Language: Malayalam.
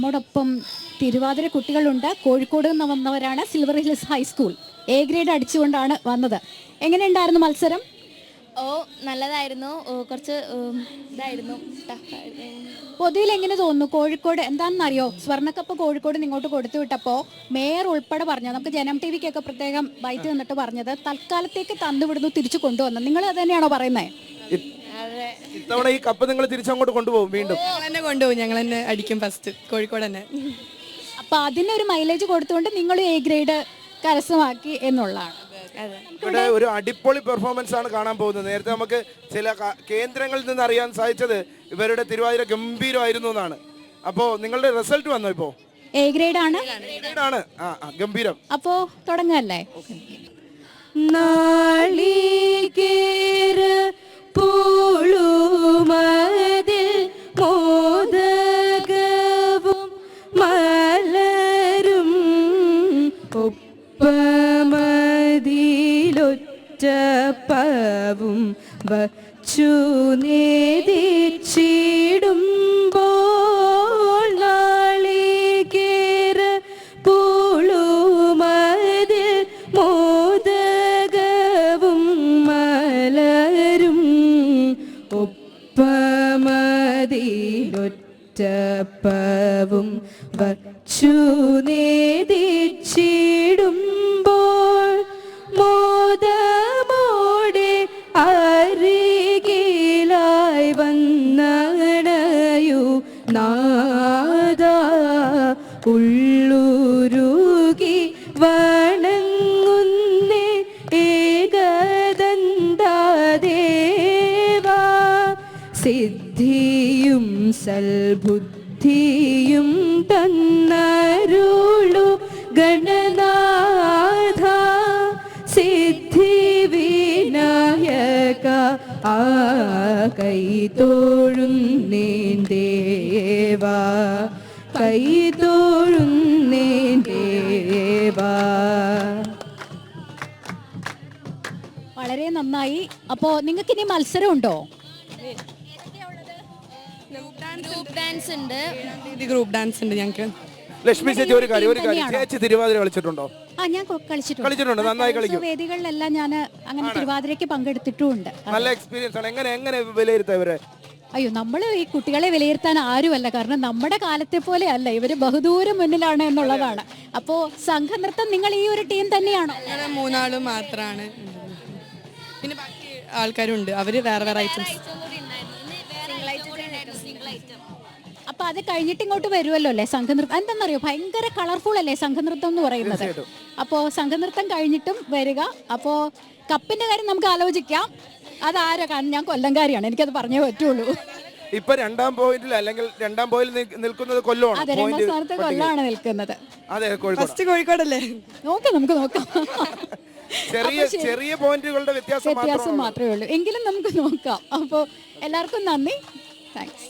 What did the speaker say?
നമ്മോടൊപ്പം തിരുവാതിര കുട്ടികളുണ്ട്. കോഴിക്കോട് നിന്ന് വന്നവരാണ്. Silver Hills high school A grade അടിച്ചുകൊണ്ടാണ് വന്നത്. എങ്ങനെയുണ്ടായിരുന്നു മത്സരം? നല്ലതായിരുന്നു. കുറച്ച് ഇതായിരുന്നു, പൊതുവിൽ എങ്ങനെ തോന്നുന്നു? കോഴിക്കോട് എന്താണെന്നറിയോ, സ്വർണ്ണക്കപ്പ് കോഴിക്കോട് ഇങ്ങോട്ട് കൊടുത്തു വിട്ടപ്പോൾ മേയർ ഉൾപ്പെടെ പറഞ്ഞത്, നമുക്ക് ജനം ടി വിക്കൊക്കെ പ്രത്യേകം ബൈറ്റ് നിന്നിട്ട് പറഞ്ഞത് തൽക്കാലത്തേക്ക് തന്നുവിടുന്നു, തിരിച്ചു കൊണ്ടുവന്നു. നിങ്ങൾ അത് തന്നെയാണോ പറയുന്നത്? ഇത്തവണ ഈ കപ്പ് നിങ്ങൾ തിരിച്ചങ്ങോട്ട് കൊണ്ടുപോകും? വീണ്ടും കൊണ്ടുപോകും, ഞങ്ങൾ തന്നെ അടിക്കും ഫസ്റ്റ്, കോഴിക്കോട് തന്നെ. അപ്പൊ അതിനൊരു മൈലേജ് കൊടുത്തുകൊണ്ട് നിങ്ങൾ എ ഗ്രേഡ് കരസ്ഥമാക്കി എന്നുള്ളതാണ്. ഇവിടെ ഒരു അടിപൊളി പെർഫോമൻസ് ആണ് കാണാൻ പോകുന്നത്. നേരത്തെ നമുക്ക് ചില കേന്ദ്രങ്ങളിൽ നിന്ന് അറിയാൻ സാധിച്ചത് ഇവരുടെ തിരുവാതിര ഗംഭീരമായിരുന്നു എന്നാണ്. അപ്പോ നിങ്ങളുടെ റിസൾട്ട് വന്നോ? ഇപ്പോ എ ഗ്രേഡ് ആണ്. ഗംഭീരം. അപ്പോ തുടങ്ങല്ലേ? നാളികേര പൂളുമതിൽ മോദകവും മലരും ഒപ്പമതിലൊറ്റപ്പവും വച്ചു നേദിച്ചിടുമ്പോൾ നാളികേര പൂളുമതിൽ മോദകവും മലരും ഒപ്പമതിലൊറ്റപ്പവും വച്ചു നേദിച്ചിടുമ്പോൾ മോദമോടെ അരികിലായി വന്നണയു നാദ ഉള്ളുരുകി വണങ്ങുന്നേ ഏകദന്താദേവാ സിദ്ധിയും സൽബുദ്ധിയും തന്നരുളു ഗണനാഥ സിദ്ധി വിനായക ആ കൈതോഴുന്നേൻ ദേവാ കൈതോഴുന്നേൻ ദേവാ. വളരെ നന്നായി. അപ്പോ നിങ്ങൾക്ക് ഇനി മത്സരം ഉണ്ടോ? ഗ്രൂപ്പ് ഡാൻസ് ഉണ്ട് ഞങ്ങൾക്ക്. ലക്ഷ്മി ചേച്ചി, ഒരു കാര്യം ചേച്ചി തിരുവാതിര കളിച്ചിട്ടുണ്ടോ? ഞാൻ കളിച്ചിട്ടുണ്ട്. നന്നായി കളിക്കും. വേദികളിലെല്ലാം ഞാൻ അങ്ങനെ തിരുവാതിരയ്ക്ക് പങ്കെടുത്തിട്ടുമുണ്ട്. നല്ല എക്സ്പീരിയൻസ് ആണ്. എങ്ങനെ വിലയിരുത്താം ഇവരെ? അയ്യോ, നമ്മൾ ഈ കുട്ടികളെ വിലയിരുത്താൻ ആരുമല്ല. കാരണം നമ്മുടെ കാലത്തെ പോലെ അല്ല, ഇവര് ബഹുദൂരം മുന്നിലാണ് എന്നുള്ളതാണ്. അപ്പോ സംഘനൃത്തം നിങ്ങൾ ഈ ഒരു ടീം തന്നെയാണോ? മൂന്നാളും മാത്രമാണ്. പിന്നെ ബാക്കി ആൾക്കാരുണ്ട്, അവര് വേറെ വേറെ ഐറ്റംസ്. അപ്പൊ അത് കഴിഞ്ഞിട്ട് ഇങ്ങോട്ട് വരുമല്ലോ അല്ലേ സംഘനൃത്തം? എന്താണെന്നറിയോ, ഭയങ്കര കളർഫുൾ അല്ലേ സംഘനൃത്തം എന്ന് പറയുന്നത്. അപ്പോ സംഘനൃത്തം കഴിഞ്ഞിട്ടും വരിക. അപ്പോ കപ്പിന്റെ കാര്യം നമുക്ക് ആലോചിക്കാം. അതാരോ, കാരണം ഞാൻ കൊല്ലംകാരിയാണ്, എനിക്കത് പറഞ്ഞേ പറ്റുള്ളൂ. ഇപ്പൊ രണ്ടാം പോയിന്റിൽ അല്ലെങ്കിൽ രണ്ടാം പോയിന്റിൽ നിൽക്കുന്നത് കൊല്ലമാണ്. അതെ, രണ്ടാം സ്ഥാനത്ത് കൊല്ലമാണ് നിൽക്കുന്നത്. അതെ, കോഴിക്കോടല്ലേ? നമുക്ക് നോക്കാം. ചെറിയ പോയിന്റുകളുടെ വ്യത്യാസം മാത്രമേ ഉള്ളൂ. എങ്കിലും നമുക്ക് നോക്കാം. അപ്പോൾ എല്ലാവർക്കും നന്ദി, താങ്ക്സ്.